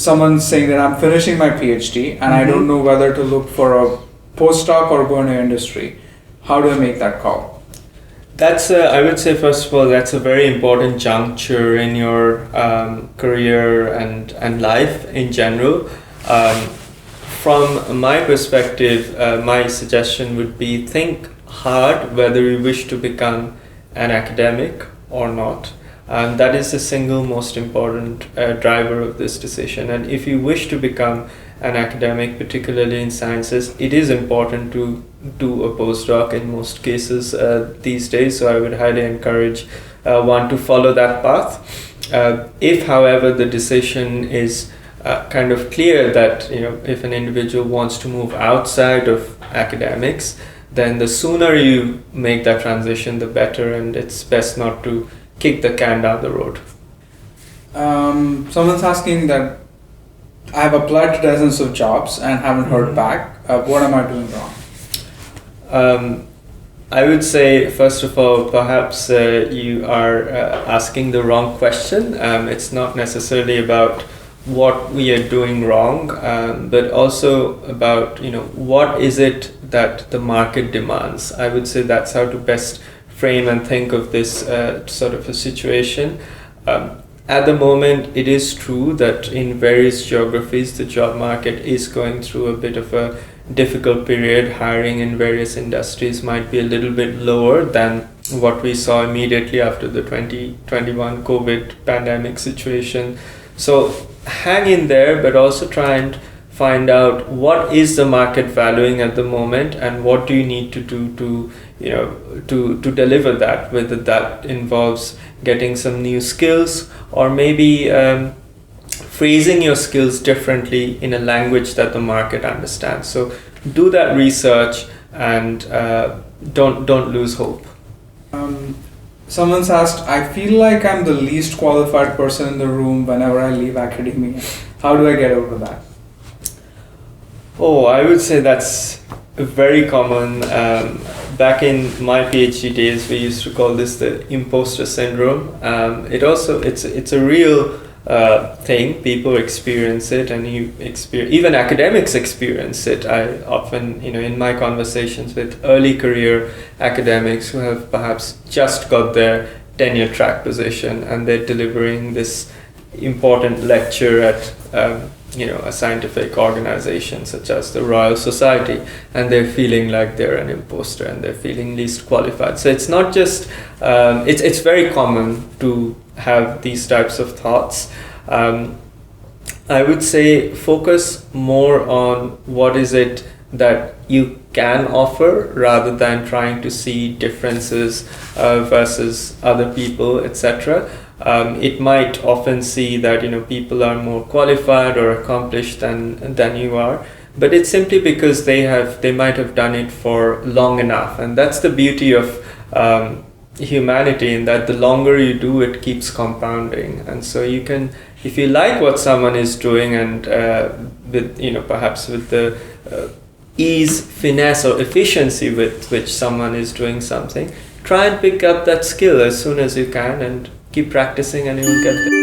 someone's saying that I'm finishing my PhD and I don't know whether to look for a postdoc or go into industry. How do I make that call? That's I would say, first of all, that's a very important juncture in your career and life in general. From my perspective, my suggestion would be think hard whether you wish to become an academic or not. That is the single most important driver of this decision. And if you wish to become an academic, particularly in sciences, it is important to do a postdoc in most cases these days. So I would highly encourage one to follow that path. If, however, the decision is kind of clear that if an individual wants to move outside of academics, then the sooner you make that transition, the better, and it's best not to kick the can down the road. Someone's asking that I have applied to dozens of jobs and haven't heard back. What am I doing wrong? I would say, first of all, perhaps you are asking the wrong question. It's not necessarily about what we are doing wrong, but also about what is it that the market demands. I would say that's how to best frame and think of this sort of a situation. At the moment, it is true that in various geographies, the job market is going through a bit of a difficult period. Hiring in various industries might be a little bit lower than what we saw immediately after the 2021 COVID pandemic situation. So hang in there, but also try and find out what is the market valuing at the moment and what do you need to do to deliver that, whether that involves getting some new skills or maybe phrasing your skills differently in a language that the market understands. So do that research and don't lose hope. Someone's asked, I feel like I'm the least qualified person in the room whenever I leave academia. How do I get over that? Oh, I would say that's very common. Back in my PhD days, we used to call this the imposter syndrome. It's a real thing. People experience it, and even academics experience it. I often, in my conversations with early career academics who have perhaps just got their tenure track position and they're delivering this important lecture at a scientific organization such as the Royal Society, and they're feeling like they're an imposter and they're feeling least qualified. So it's not just it's very common to have these types of thoughts. I would say focus more on what is it that you can offer rather than trying to see differences versus other people, etc. It might often see that people are more qualified or accomplished than you are, but it's simply because they might have done it for long enough, and that's the beauty of humanity, in that the longer you do, it keeps compounding. And so you can, if you like what someone is doing, and with perhaps with the ease, finesse, or efficiency with which someone is doing something, try and pick up that skill as soon as you can and keep practicing, and you will get there.